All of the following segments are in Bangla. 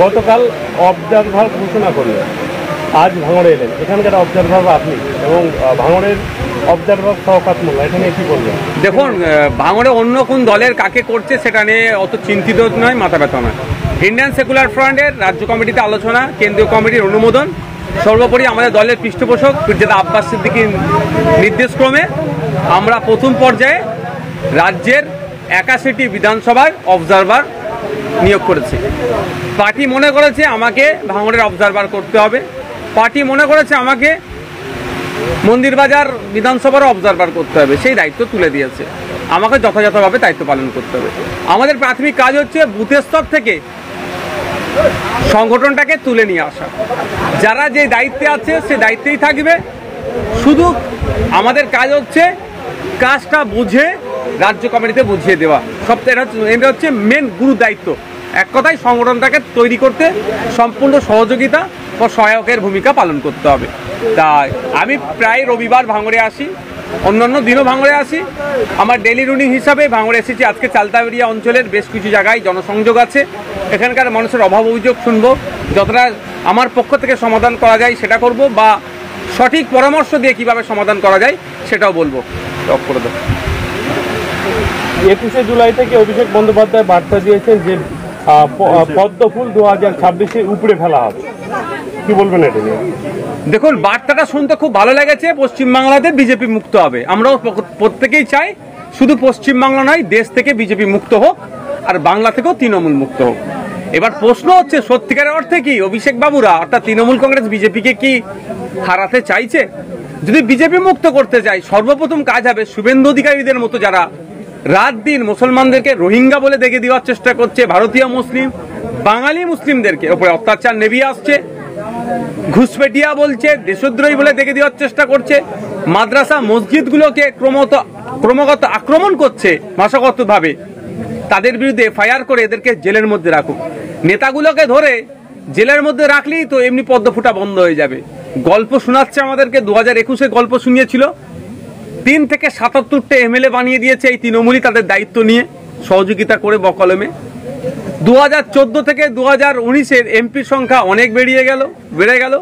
গতকাল অবজারভার ঘোষণা করলেন, আজ ভাঙড়ে এলেন, এখানকার অবজারভার আপনি এবং ভাঙড়ের অবজারভার শওকত মোল্লা, এখানে কি বলবেন? দেখুন, ভাঙড়ে অন্য কোন দলের কাকে করছে সেটা নিয়ে অত চিন্তিত নয়, মাথা ব্যথা নয়। ইন্ডিয়ান সেকুলার ফ্রন্টের রাজ্য কমিটিতে আলোচনা, কেন্দ্রীয় কমিটির অনুমোদন, সর্বোপরি আমাদের দলের পৃষ্ঠপোষক যেটা আব্বাস সিদ্দিকীর নির্দেশক্রমে আমরা প্রথম পর্যায়ে রাজ্যের 81টি বিধানসভার অবজারভার নিয়োগ করেছি। পার্টি মনে করেছে আমাকে ভাঙড়ের অবজারভার করতে হবে, পার্টি মনে করেছে আমাকে মন্দিরবাজার বিধানসভার অবজারভার করতে হবে, সেই দায়িত্ব তুলে দিয়েছে। আমাকে যথাযথভাবে দায়িত্ব পালন করতে হবে। আমাদের প্রাথমিক কাজ হচ্ছে বুথের স্তর থেকে সংগঠনটাকে তুলে নিয়ে আসা। যারা যে দায়িত্বে আছে সে দায়িত্বেই থাকবে, শুধু আমাদের কাজ হচ্ছে কাজটা বুঝে রাজ্য কমিটিতে বুঝিয়ে দেওয়া। এটা হচ্ছে মেন গুরু দায়িত্ব। এক কথায় সংগঠনটাকে তৈরি করতে সম্পূর্ণ সহযোগিতা ও সহায়কের ভূমিকা পালন করতে হবে। তাই আমি প্রায় রবিবার ভাঙড়ে আসি, অন্যান্য দিনও ভাঙড়ে আসি। আমার ডেলি রুটিন হিসাবে ভাঙড়ে এসেছি। আজকে চালতাবেরিয়া অঞ্চলের বেশ কিছু জায়গায় জনসংযোগ আছে, এখানকার মানুষের অভাব অভিযোগ শুনবো, যতটা আমার পক্ষ থেকে সমাধান করা যায় সেটা করব, বা সঠিক পরামর্শ দিয়ে কিভাবে সমাধান করা যায় সেটাও বলবো। টপ করে দেবো। 21শে জুলাই থেকে অভিষেক বন্দ্যোপাধ্যায় বার্তা দিয়েছেন যে পদ্মফুল 2026-এ উপড়ে ফেলা হবে, কি বলবেন এটা নিয়ে? দেখুন, বার্তাটা শুনতে খুব ভালো লেগেছে। পশ্চিমবাংলাতে বিজেপি মুক্ত হবে, আমরাও প্রত্যেকেই চাই। শুধু পশ্চিমবাংলা নয়, দেশ থেকে বিজেপি মুক্ত হোক, আর বাংলা থেকেও তৃণমূল মুক্ত হোক। এবার প্রশ্ন হচ্ছে, সত্যিকারের অর্থে কি অভিষেক বাবুরা অর্থাৎ তৃণমূল কংগ্রেস বিজেপিকে কি হারাতে চাইছে? যদি বিজেপি মুক্ত করতে চায়, সর্বপ্রথম কাজ হবে শুভেন্দু অধিকারীদের মতো যারা রাত দিন মুসলমানদেরকে রোহিঙ্গা বলে দেখে দেওয়ার চেষ্টা করছে, ভারতীয় মুসলিম বাঙালি মুসলিমদেরকে ওপরে অত্যাচার নেমে আসছে, ঘুষপেটিয়া বলছে, দেশদ্রোহী বলে দেখে দেওয়ার চেষ্টা করছে, মাদ্রাসা মসজিদগুলোকে ক্রমাগত আক্রমণ করছে ভাষাগতভাবে, তাদের বিরুদ্ধে এফআইআর করে এদেরকে জেলের মধ্যে রাখুক। নেতাগুলোকে ধরে জেলের মধ্যে রাখলেই তো এমনি পদ্ম ফুটা বন্ধ হয়ে যাবে। গল্প শোনাচ্ছে আমাদেরকে, 2021-এ গল্প শুনিয়েছিল, 3 থেকে 77টা এমএলএ বানিয়ে দিয়েছে এই তৃণমূলই তাদের দায়িত্ব নিয়ে সহযোগিতা করে বকলমে। 2014 থেকে 2019-এর এমপির সংখ্যা অনেক বেড়ে গেল।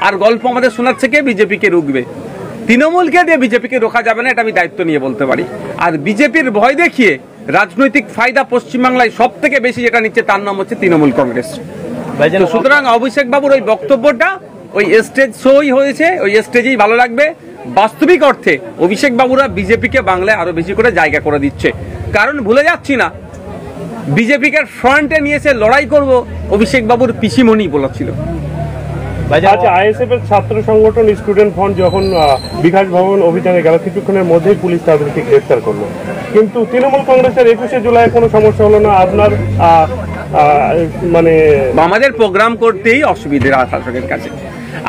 আর গল্প আমাদের শোনাচ্ছে কে বিজেপিকে রুখবে। তৃণমূলকে দিয়ে বিজেপিকে রোখা যাবে না, এটা আমি দায়িত্ব নিয়ে বলতে পারি। আর বিজেপির ভয় দেখিয়ে রাজনৈতিক ফায়দা পশ্চিমবাংলায় সব থেকে বেশি যেটা নিচ্ছে তার নাম হচ্ছে তৃণমূল কংগ্রেস। সুতরাং অভিষেক বাবুর ওই বক্তব্যটা ওই স্টেজ শোই হয়েছে, ওই স্টেজেই ভালো লাগবে। বাস্তবিক অর্থে অভিষেক বাবুরা বিজেপিকে বাংলায় আরো বেশি করে জায়গা করে দিচ্ছে। কারণ ভুলে যাচ্ছি না, বিজেপিকে ফ্রন্টে নিয়েছে লড়াই করব অভিষেক বাবুর পিসিমণি বলেছিল। আচ্ছা, আইএসএফ এর ছাত্র সংগঠন স্টুডেন্ট ফ্রন্ট যখন বিকাশ ভবন অভিযানে গেল, কিছুক্ষণের মধ্যেই পুলিশ তাদেরকে গ্রেফতার করলো, কিন্তু তৃণমূল কংগ্রেসের 21শে জুলাই কোনো সমস্যা হলো না। আপনার মানে আমাদের প্রোগ্রাম করতেই অসুবিধা শাসকের কাছে।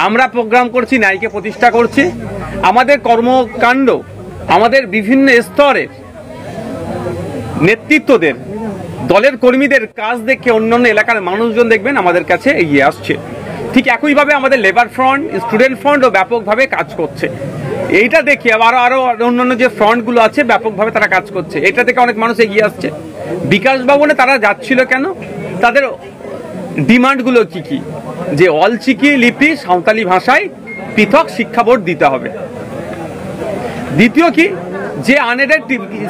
আমরা প্রোগ্রাম করছি, ন্যায়কে প্রতিষ্ঠা করছি। আমাদের কর্মকাণ্ড আমাদের বিভিন্ন স্তরের নেতৃত্বদের, দলের কর্মীদের কাজ দেখে অন্যান্য এলাকার মানুষজন দেখবেন আমাদের কাছে এগিয়ে আসছে। ঠিক একইভাবে আমাদের লেবার ফ্রন্ট, স্টুডেন্ট ফ্রন্টও ব্যাপকভাবে কাজ করছে। এইটা দেখে আরো অন্যান্য যে ফ্রন্টগুলো আছে ব্যাপকভাবে তারা কাজ করছে। এটা থেকে অনেক মানুষ এগিয়ে আসছে। বিকাশ ভবনে তারা যাচ্ছিল কেন? তাদের ডিমান্ডগুলো কি কি? যে অলচিকি লিপি সাঁওতালি ভাষায় পৃথক শিক্ষা বোর্ড দিতে হবে। দ্বিতীয় কি, যে আনএডেড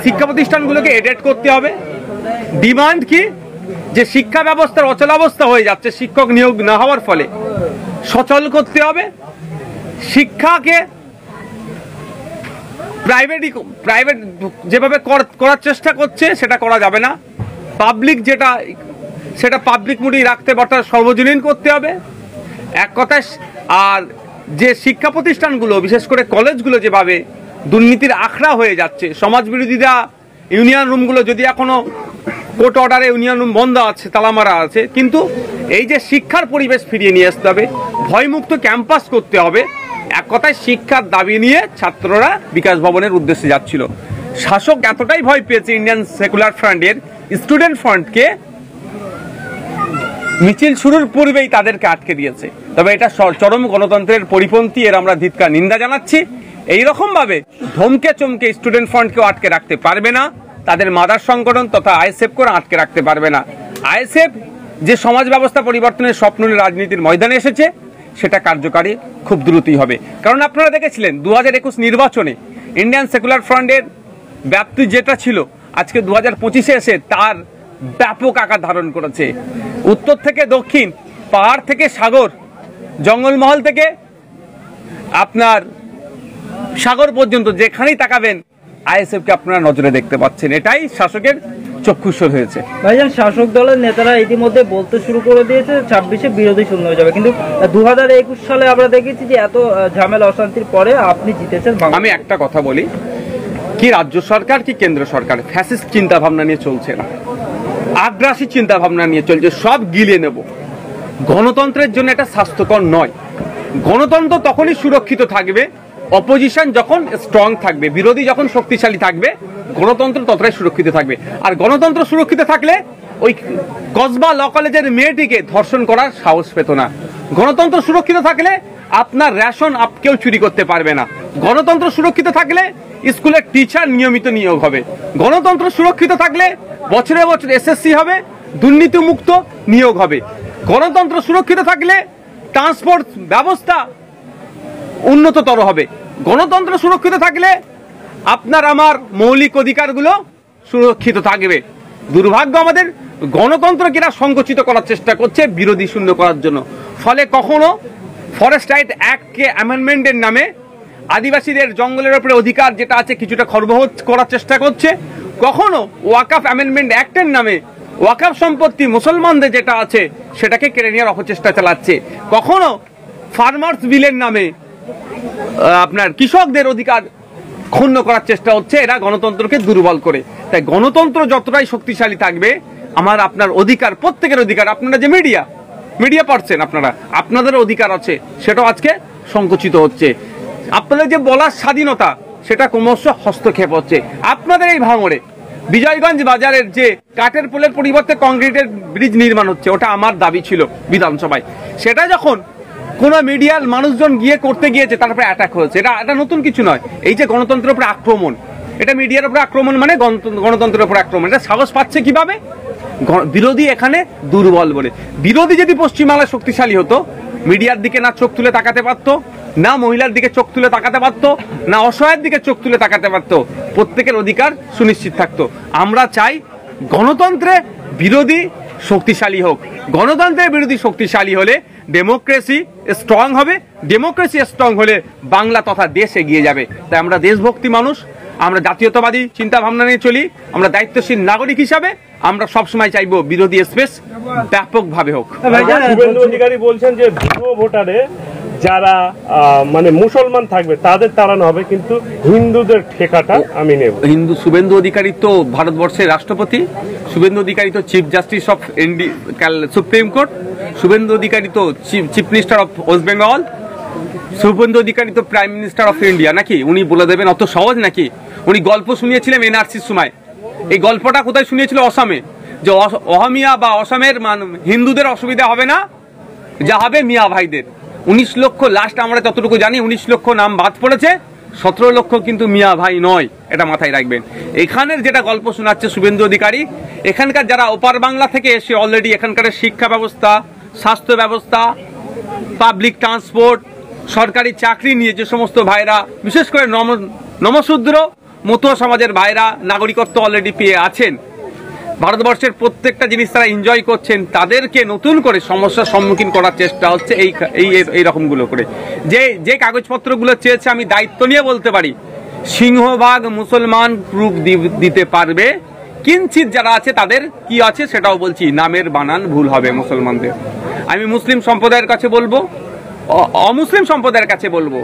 শিক্ষা প্রতিষ্ঠানগুলোকে এডেড করতে হবে। ডিমান্ড কি, যে শিক্ষা ব্যবস্থার অচলাবস্থা হয়ে যাচ্ছে শিক্ষক নিয়োগ না হওয়ার ফলে, সচল করতে হবে। শিক্ষাকে প্রাইভেট যেভাবে করার চেষ্টা করছে সেটা করা যাবে না। পাবলিক সেটা পাবলিক মুডি রাখতে বা সর্বজনীন করতে হবে এক কথায়। আর যে শিক্ষা প্রতিষ্ঠানগুলো বিশেষ করে কলেজগুলো যেভাবে দুর্নীতির আখড়া হয়ে যাচ্ছে, সমাজ বিরোধীরা ইউনিয়ন রুমগুলো যদি এখনো কোর্ট অর্ডারে ইউনিয়ন রুম বন্ধ আছে, তালা মারা আছে, কিন্তু এই যে শিক্ষার পরিবেশ ফিরিয়ে নিয়ে আসতে হবে, ভয়মুক্ত ক্যাম্পাস করতে হবে। এক কথায় শিক্ষার দাবি নিয়ে ছাত্ররা বিকাশ ভবনের উদ্দেশ্যে যাচ্ছিল। শাসক এতটাই ভয় পেয়েছে ইন্ডিয়ান সেকুলার ফ্রন্টের স্টুডেন্ট ফ্রন্টকে, মিছিল শুরুর পূর্বেই তাদেরকে আটকে দিয়েছে। তবে এটা চরম গণতন্ত্রের পরিপন্থী, এর আমরা ধিক্কার নিন্দা জানাচ্ছি। এইরকম ভাবে ধমকে চমকে স্টুডেন্ট ফ্রন্টকেও আটকে রাখতে পারবে না, তাদের মাদার সংগঠন তথা আইএসএফ করে আটকে রাখতে পারবে না। আইএসএফ যে সমাজ ব্যবস্থা পরিবর্তনের স্বপ্ন নিয়ে রাজনীতির ময়দানে এসেছে সেটা কার্যকারী খুব দ্রুতই হবে। কারণ আপনারা দেখেছিলেন 2021 নির্বাচনে ইন্ডিয়ান সেকুলার ফ্রন্টের ব্যাপ্তি যেটা ছিল আজকে 2025-এ এসে তার ব্যাপক আকার ধারণ করেছে। উত্তর থেকে দক্ষিণ, পাহাড় থেকে সাগর, জঙ্গলমহল থেকে আপনার সাগর পর্যন্ত যেখানেই তাকাবেন আইএসএফকে আপনারা নজরে দেখতে পাচ্ছেন। এটাই শাসকের চক্ষুস্বর হয়েছে। ভাইজান, শাসক দলের নেতারা ইতিমধ্যে বলতে শুরু করে দিয়েছে 26-এ বিরোধী শূন্য হয়ে যাবে, কিন্তু 2021 সালে আমরা দেখেছি যে এত ঝামেলা অশান্তির পরে আপনি জিতেছেন। আমি একটা কথা বলি, কি রাজ্য সরকার কি কেন্দ্র সরকার ফ্যাসিস্ট চিন্তা ভাবনা নিয়ে চলছে না, আগ্রাসী চিন্তা ভাবনা নিয়ে চলছে, সব গিলিয়ে নেব। গণতন্ত্রের জন্য এটা স্বাস্থ্যকর নয়। গণতন্ত্র তখনই সুরক্ষিত থাকবে অপোজিশন যখন স্ট্রং থাকবে, বিরোধী যখন শক্তিশালী থাকবে, গণতন্ত্র ততটাই সুরক্ষিত থাকবে। আর গণতন্ত্র সুরক্ষিত থাকলে ওই কসবা ল কলেজের মেয়েটিকে ধর্ষণ করার সাহস পেত না। গণতন্ত্র সুরক্ষিত থাকলে আপনার রেশন কেউ চুরি করতে পারবে না। গণতন্ত্র সুরক্ষিত থাকলে স্কুলের টিচার নিয়মিত নিয়োগ হবে। গণতন্ত্র সুরক্ষিত থাকলে বছরে বছর এসএসসি হবে, দুর্নীতিমুক্ত নিয়োগ হবে। গণতন্ত্র সুরক্ষিত থাকলে ট্রান্সপোর্ট ব্যবস্থা উন্নততর হবে। গণতন্ত্র সুরক্ষিত থাকলে আপনার আমার মৌলিক অধিকারগুলো সুরক্ষিত থাকবে। দুর্ভাগ্য আমাদের গণতন্ত্র কিনা সংকুচিত করার চেষ্টা করছে বিরোধী শূন্য করার জন্য। ফলে কখনো ফরেস্ট রাইট অ্যাক্টকে অ্যামেন্ডমেন্টের নামে আদিবাসীদের জঙ্গলের উপরে অধিকার যেটা আছে কিছুটা খর্ব করার চেষ্টা করছে, কখনো ওয়াকাফ অ্যামেন্ডমেন্ট অ্যাক্টের নামে ওয়াকাফ সম্পত্তি মুসলমানদের যেটা আছে সেটাকে কেড়ে নেওয়ার অপচেষ্টা চালাচ্ছে, কখনো ফার্মার্স বিলের নামে আপনার কৃষকদের অধিকার ক্ষুণ্ণ করার চেষ্টা হচ্ছে। এরা গণতন্ত্রকে দুর্বল করে। তাই গণতন্ত্র যতটাই শক্তিশালী থাকবে আমার আপনার অধিকার, প্রত্যেকের অধিকার, আপনারা যে মিডিয়া পাচ্ছেন আপনাদের অধিকার আছে সেটাও আজকে সংকুচিত হচ্ছে। আপনাদের যে বলার স্বাধীনতা সেটা ক্রমশ হস্তক্ষেপ হচ্ছে। আপনাদের এই ভাঙড়ে বিজয়গঞ্জ বাজারের যে কাঠের পোলের পরিবর্তে কংক্রিটের ব্রিজ নির্মাণ হচ্ছে, ওটা আমার দাবি ছিল বিধানসভায়। সেটা যখন কোন মিডিয়ার মানুষজন গিয়ে করতে গিয়েছে তারপরে অ্যাটাক হয়েছে। এটা নতুন কিছু নয়। এই যে গণতন্ত্রের উপরে আক্রমণ, এটা মিডিয়ার উপরে আক্রমণ মানে গণতন্ত্রের উপরে আক্রমণ। এটা সাহস পাচ্ছে কিভাবে? বিরোধী এখানে দুর্বল বলে। বিরোধী যদি পশ্চিমবাংলায় শক্তিশালী হতো, মিডিয়ার দিকে না চোখ তুলে তাকাতে পারতো, না মহিলার দিকে চোখ তুলে তাকাতে পারতো, না অসহায়ের দিকে চোখ তুলে তাকাতে পারতো, প্রত্যেকের অধিকার সুনিশ্চিত থাকতো। আমরা চাই গণতন্ত্রে বিরোধী শক্তিশালী হোক। গণতন্ত্রের বিরোধী শক্তিশালী হলে ডেমোক্রেসি স্ট্রং হবে। ডেমোক্রেসি স্ট্রং হলে বাংলা তথা দেশ এগিয়ে যাবে। তাই আমরা দেশভক্তি মানুষ, আমরা জাতীয়তাবাদী চিন্তা ভাবনা নিয়ে চলি। আমরা দায়িত্বশীল নাগরিক হিসাবে আমরা সবসময় চাইবো বিরোধী স্পেস ব্যাপকভাবে হোক। শুভেন্দু অধিকারী বলছেন যে ভুয়ো ভোটারে যারা মানে মুসলমান থাকবে তাদের তাড়ানো হবে, কিন্তু হিন্দুদের ঠেকাটা আমি নেব। শুভেন্দু অধিকারী তো ভারতবর্ষের রাষ্ট্রপতি, শুভেন্দু অধিকারী তো chief justice of supreme court, Suvendu Adhikari তো chief minister of West Bengal, Suvendu Adhikari তো প্রাইম মিনিস্টার অফ ইন্ডিয়া। নাকি উনি বলে দেবেন অত সহজ নাকি? উনি গল্প শুনিয়েছিলেন এনআরসির সময়। এই গল্পটা কোথায় শুনিয়েছিল? অসমে। যে অহমিয়া বা অসমের হিন্দুদের অসুবিধা হবে না, যা হবে মিয়া ভাইদের। 19 লক্ষ লাস্ট আমরা যতটুকু জানি 19 লক্ষ নাম বাদ পড়েছে, 17 লক্ষ কিন্তু মিয়া ভাই নয়, এটা মাথায় রাখবেন। এখানের যেটা গল্প শোনাচ্ছে শুভেন্দু অধিকারী, এখানকার যারা ওপার বাংলা থেকে এসে অলরেডি এখানকার শিক্ষা ব্যবস্থা, স্বাস্থ্য ব্যবস্থা, পাবলিক ট্রান্সপোর্ট, সরকারি চাকরি নিয়ে যে সমস্ত ভাইরা, বিশেষ করে নমশূদ্র মতুয়া সমাজের ভাইরা নাগরিকত্ব অলরেডি পেয়ে আছেন, ভারতবর্ষের প্রত্যেকটা জিনিস তারা এনজয় করছেন, তাদেরকে নতুন করে সমস্যার সম্মুখীন করার চেষ্টা হচ্ছে এই রকমগুলো করে। যে কাগজপত্রগুলো চেয়েছে আমি দায়িত্ব নিয়ে বলতে পারি, সিংহভাগ মুসলমান প্রুফ দিতে পারবে। কিঞ্চিত যারা আছে তাদের কি আছে সেটাও বলছি, নামের বানান ভুল হবে মুসলমানদের। আমি মুসলিম সম্প্রদায়ের কাছে বলবো, অমুসলিম সম্প্রদায়ের কাছে বলবো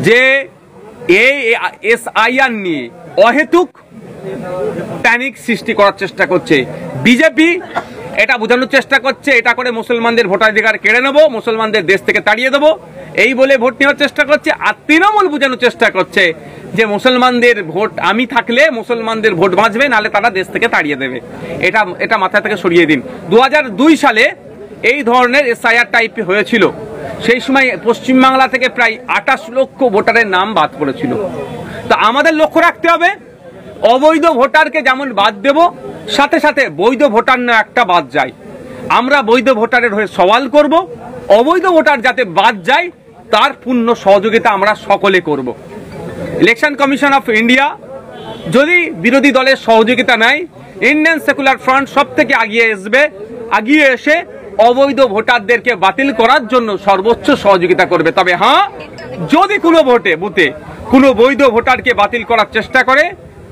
যে এই SIR নিয়ে অহেতুক প্যানিক সৃষ্টি করার চেষ্টা করছে বিজেপি। এটা বোঝানোর চেষ্টা করছে এটা করে মুসলমানদের ভোটাধিকার কেড়ে নেবো, মুসলমানদের দেশ থেকে তাড়িয়ে দেবো, এই বলে ভোট নেওয়ার চেষ্টা করছে। আর তৃণমূল বোঝানোর চেষ্টা করছে যে মুসলমানদের ভোট আমি থাকলে মুসলমানদের ভোট বাঁচবে, নাহলে তারা দেশ থেকে তাড়িয়ে দেবে। এটা মাথা থেকে সরিয়ে দিন। 2002 সালে এই ধরনের SIR টাইপ হয়েছিল। সেই সময় পশ্চিমবাংলা থেকে প্রায় 28 লক্ষ ভোটারের নাম বাদ পড়েছিল। তো আমাদের লক্ষ্য রাখতে হবে অবৈধ ভোটারকে যেমন বাদ দেব, সাথে সাথে বৈধ ভোটার না একটা বাদ যায়। আমরা বৈধ ভোটারের হয়ে সওয়াল করব, অবৈধ ভোটার যাতে বাদ যায় তার পূর্ণ সহযোগিতা আমরা সকলে করব। ইলেকশন কমিশন অফ ইন্ডিয়া যদি বিরোধী দলের সহযোগিতা নেয়, ইন্ডিয়ান সেকুলার ফ্রন্ট সব থেকে আগিয়ে এসে অবৈধ ভোটারদেরকে বাতিল করার জন্য সর্বোচ্চ সহযোগিতা করবে। তবে হ্যাঁ, যদি কোনো বুথে কোনো বৈধ ভোটারকে বাতিল করার চেষ্টা করে,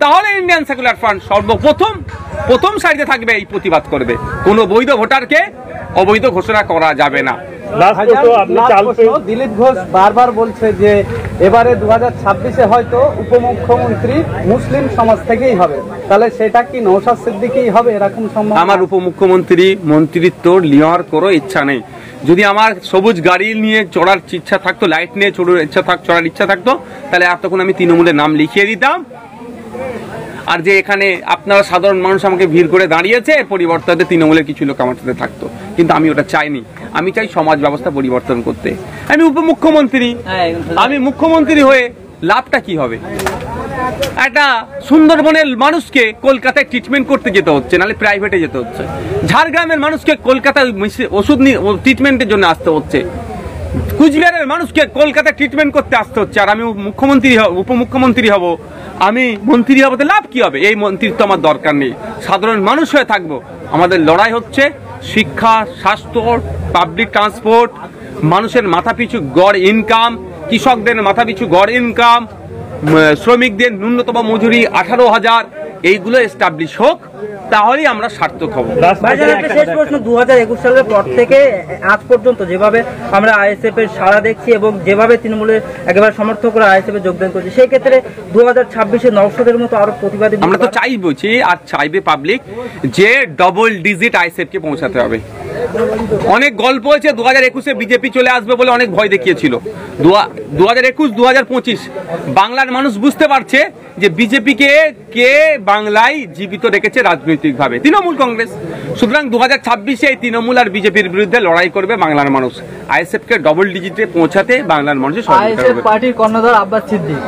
তাহলে ইন্ডিয়ান সেকুলার ফ্রন্ট প্রথম সারিতে থাকবে, এই প্রতিবাদ করবে। কোনো বৈধ ভোটারকে অবৈধ ঘোষণা করা যাবে না। দিলীপ ঘোষ বারবার বলছে যে এবারে 2026-এ হয়তো উপমুখ্যমন্ত্রী মুসলিম সমাজ থেকেই হবে, তাহলে সেটা কি নওশাদ সিদ্দিকী হবে এরকম সম্ভব? আমার উপমুখ্যমন্ত্রী মন্ত্রিত্ব নেওয়ার কোনো ইচ্ছা নেই। যদি আমার সবুজ গাড়ি নিয়ে চড়ার ইচ্ছা থাকতো, লাইট নিয়ে চড়ার ইচ্ছা থাকতো, তাহলে এতক্ষণ আমি তৃণমূলের নাম লিখিয়ে দিতাম। আর যে এখানে আপনারা সাধারণ মানুষ আমাকে ভিড় করে দাঁড়িয়েছে, এর পরিবর্তে তৃণমূলের কিছু লোক আমার সাথে থাকতো, কিন্তু আমি ওটা চাইনি। আমি চাই সমাজ ব্যবস্থা পরিবর্তন করতে। আমি উপমুখ্যমন্ত্রী, আমি মুখ্যমন্ত্রী হয়ে লাভটা কি হবে? একটা সুন্দরবনের মানুষকে কলকাতায় ট্রিটমেন্ট করতে যেতে হচ্ছে, নাহলে প্রাইভেটে যেতে হচ্ছে। ঝাড়গ্রামের মানুষকে কলকাতায় ওষুধ ট্রিটমেন্টের জন্য আসতে হচ্ছে। কুচবিহারের মানুষকে কলকাতায় ট্রিটমেন্ট করতে আসতে হচ্ছে। আর আমি উপমুখ্যমন্ত্রী হব, আমি মন্ত্রী হব, লাভ কি হবে? এই মন্ত্রিত্ব আমার দরকার নেই। সাধারণ মানুষ হয়ে থাকবো। আমাদের লড়াই হচ্ছে শিক্ষা, স্বাস্থ্য, পাবলিক ট্রান্সপোর্ট, মানুষের মাথাপিছু গড় ইনকাম, কৃষকদের মাথাপিছু গড় ইনকাম, শ্রমিকদের ন্যূনতম মজুরি 18,000, এইগুলো এস্টাবলিশ হোক, তাহলেই আমরা সার্থক হব। শেষ প্রশ্ন, 2021 সালের পর থেকে আজ পর্যন্ত যেভাবে আমরা আইএসএফ এর সাড়া দেখছি এবং যেভাবে তৃণমূলের একেবারে সমর্থকরা আইএসএফ এ যোগদান করছে, সেই ক্ষেত্রে 2026-এ নওশাদের মতো আরো প্রতিবাদী আমরা তো চাইবছি, আর চাইবে পাবলিক, যে ডবল ডিজিট আইএসএফ কে পৌঁছাতে হবে। অনেক গল্প হয়েছে 2021-এ বিজেপি চলে আসবে বলে অনেক ভয় দেখিয়েছিল। 2021, 2025 বাংলার মানুষ বুঝতে পারছে যে বিজেপিকে কে বাংলায় জীবিত রেখেছে রাজনৈতিকভাবে, তৃণমূল কংগ্রেস। সুতরাং 2026-এ এই তৃণমূল আর বিজেপির বিরুদ্ধে লড়াই করবে বাংলার মানুষ। আইএসএফ কে ডবল ডিজিটে পৌঁছাতে বাংলার মানুষের সহযোগিতা করবে। পার্টির কর্ণধার আব্বাস সিদ্দিক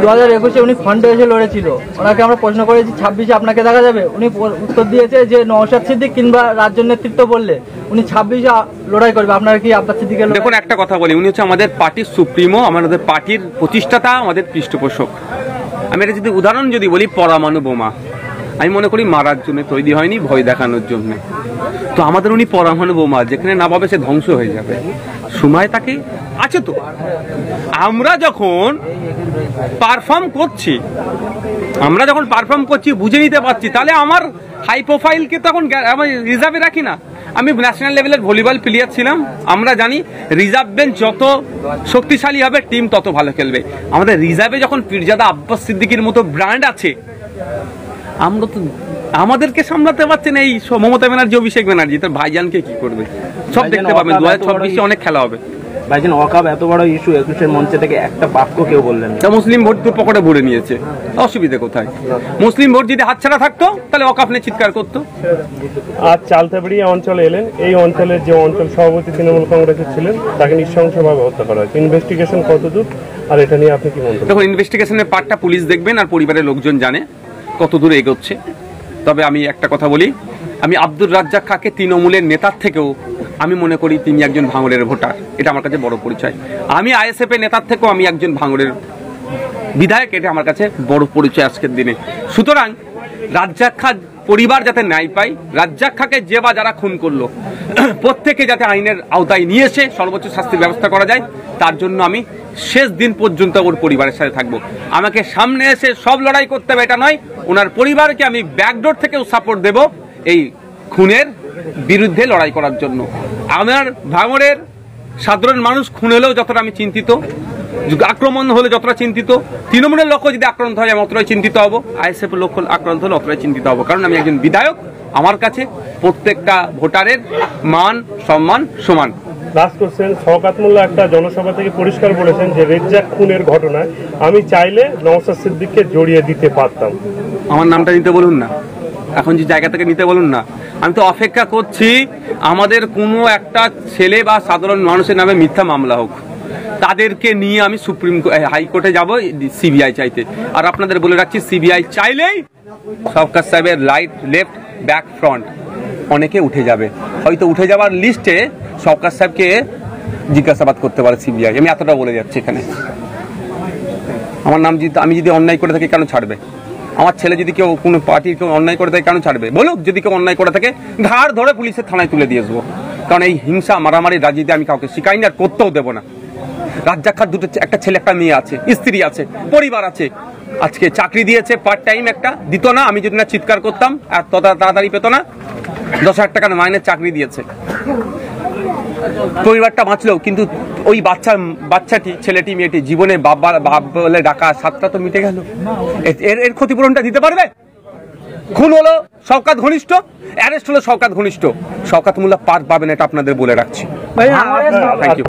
2021-এ উনি ফ্রন্টে এসে লড়েছিল। ওনাকে আমরা প্রশ্ন করেছি 26-এ আপনাকে দেখা যাবে, উনি উত্তর দিয়েছে যে নওশাদ সিদ্দিক কিংবা রাজ্য নেতৃত্ব বললে উনি 26-এ লড়াই করবে। আপনারা কি আব্বাস সিদ্দিকের? দেখুন, একটা কথা বলি, উনি হচ্ছে আমাদের পার্টির সুপ্রিমো, আমাদের পার্টির প্রতিষ্ঠাতা, আমাদের পৃষ্ঠপোষক। আমি এটা যদি উদাহরণ বলি, পরমাণু বোমা আমি মনে করি মারার জন্য তৈরি হয়নি, ভয় দেখানোর জন্য। তো আমাদের উনি পরমাণু বোমা, যেখানে না পাবে সে ধ্বংস হয়ে যাবে, সময় তাকে আছে। তো আমরা যখন পারফর্ম করছি বুঝে নিতে পারছি, তাহলে আমার হাই প্রোফাইলকে তখন আমি রিজার্ভে রাখি না। আমি ন্যাশনাল লেভেলের ভলিবল প্লেয়ার ছিলাম। আমরা জানি রিজার্ভ বেঞ্চ যত শক্তিশালী হবে, টিম তত ভালো খেলবে। আমাদের রিজার্ভে যখন পীরজাদা আব্বাস সিদ্দিকীর মতো ব্র্যান্ড আছে, আমরা তো আমাদেরকে সামলাতে পারছেন এই মমতা ব্যানার্জি, অভিষেক ব্যানার্জি, তার ভাইজানকে কি করবে? সব দেখতে পাবেন। 2026-এ অনেক খেলা হবে। ভাইজান, ওয়াকআপ এত বড় ইস্যু, 21-এর মঞ্চে থেকে একটা বাক্য কেউ বললেন না। মুসলিম ভোট তো পকেটে ভরে নিয়েছে, অসুবিধা কোথায়? মুসলিম ভোট যদি হাতছাড়া থাকতো, তাহলে ওয়াকআপ নিয়ে চিৎকার করতো। আজ চালতাবাড়িয়া অঞ্চলে এলেন। এই অঞ্চলের যে অঞ্চল সভাপতি তৃণমূল কংগ্রেসের ছিলেন, তাকে নৃশংসভাবে হত্যা করা হয়েছে। ইনভেস্টিগেশন কতদূর, আর এটা নিয়ে আপনি কি মন্তব্য? দেখুন, ইনভেস্টিগেশনের পার্টটা পুলিশ দেখবেন, আর পরিবারের লোকজন জানে কতদূর এগোচ্ছে। তবে আমি একটা কথা বলি, আমি আব্দুর রাজ্জাক খাঁকে তৃণমূলের নেতার থেকেও আমি মনে করি তিনি একজন ভাঙড়ের ভোটার। এটা আমার কাছে বড় পরিচয়। আমি আইএসএফ এর নেতার থেকেও আমি একজন ভাঙড়ের বিধায়ক, এটা আমার কাছে বড় পরিচয় আজকের দিনে। সুতরাং রাজ্জাক খাঁ পরিবার যাতে ন্যায় পায়, রাজ্জাক খাঁকে যে বা যারা খুন করলো প্রত্যেকে যাতে আইনের আওতায় নিয়ে এসে সর্বোচ্চ শাস্তির ব্যবস্থা করা যায়, তার জন্য আমি শেষ দিন পর্যন্ত ওর পরিবারের সাথে থাকবো। আমাকে সামনে এসে সব লড়াই করতে হবে এটা নয়, ওনার পরিবারকে আমি ব্যাকডোর থেকেও সাপোর্ট দেব এই খুনের বিরুদ্ধে লড়াই করার জন্য। আমার ভাঙড়ের সাধারণ মানুষ খুন হলেও যতটা আমি চিন্তিত, আক্রমণ হলে যতটা চিন্তিত, তৃণমূলের লোক যদি আক্রান্ত হয় আমি অতটাই চিন্তিত হব, আইএসএফ এর লোক আক্রান্ত হলে অতটাই চিন্তিত হব। কারণ আমি একজন বিধায়ক, আমার কাছে প্রত্যেকটা ভোটারের মান সম্মান সমান। লাস্ট কোশ্চেন, শওকত মোল্লা একটা জনসভা থেকে পরিষ্কার বলেছেন যে রেজ্জাক খুনের ঘটনায় আমি চাইলে নওশাদ সিদ্দিককে জড়িয়ে দিতে পারতাম। আমার নামটা নিতে বলুন না, এখন যে জায়গা থেকে নিতে বলুন না। আমি তো অপেক্ষা করছি আমাদের কোনো একটা ছেলে বা সাধারণ মানুষের নামে মিথ্যা মামলা হোক, তাদেরকে নিয়ে আমি হাইকোর্টে যাব সিবিআই চাইতে। আর আপনাদের বলে রাখছি, সিবিআই চাইলেই শওকত সাহেবের রাইট লেফট ব্যাক ফ্রন্ট অনেকে উঠে যাবে, হয়তো উঠে যাওয়ার লিস্টে সরকার সাহেবকে জিজ্ঞাসাবাদ করতে পারে সিবিআই। আমি এতটা বলে যাচ্ছি এখানে। আমার নাম যদি আমি যদি অন্যায় করে থাকি কেন ছাড়বে? আমার ছেলে যদি কেউ কোনো পার্টির কেউ অন্যায় করে থাকে কেন ছাড়বে? বলুক, যদি কেউ অন্যায় করে থাকে ঘাড় ধরে পুলিশের থানায় তুলে দিয়ে আসবো। কারণ এই হিংসা মারামারি রাজনীতি আমি কাউকে শিখাইনি আর করতেও দেবো না। রাজ্জাক খান দুটো, একটা ছেলে একটা মেয়ে আছে, স্ত্রী আছে, পরিবার আছে। আজকে চাকরি দিয়েছে পার্ট টাইম, একটা দিত না, আমি যদি না চিৎকার করতাম আর তত তাড়াতাড়ি পেতো না। 10,000 টাকা মাইনের চাকরি দিয়েছে, পরিবারটা বাঁচলো। কিন্তু ওই বাচ্চাটি, ছেলেটি মেয়েটি জীবনে বাপ বলে ডাকা সাতটা তো মিটে গেল। এর ক্ষতিপূরণটা দিতে পারবে? খুন হলো শওকত ঘনিষ্ঠ, অ্যারেস্ট হলো শওকত ঘনিষ্ঠ, শওকত মোল্লা পার পাবেন, এটা আপনাদের বলে রাখছি। ভাই, থ্যাংক ইউ।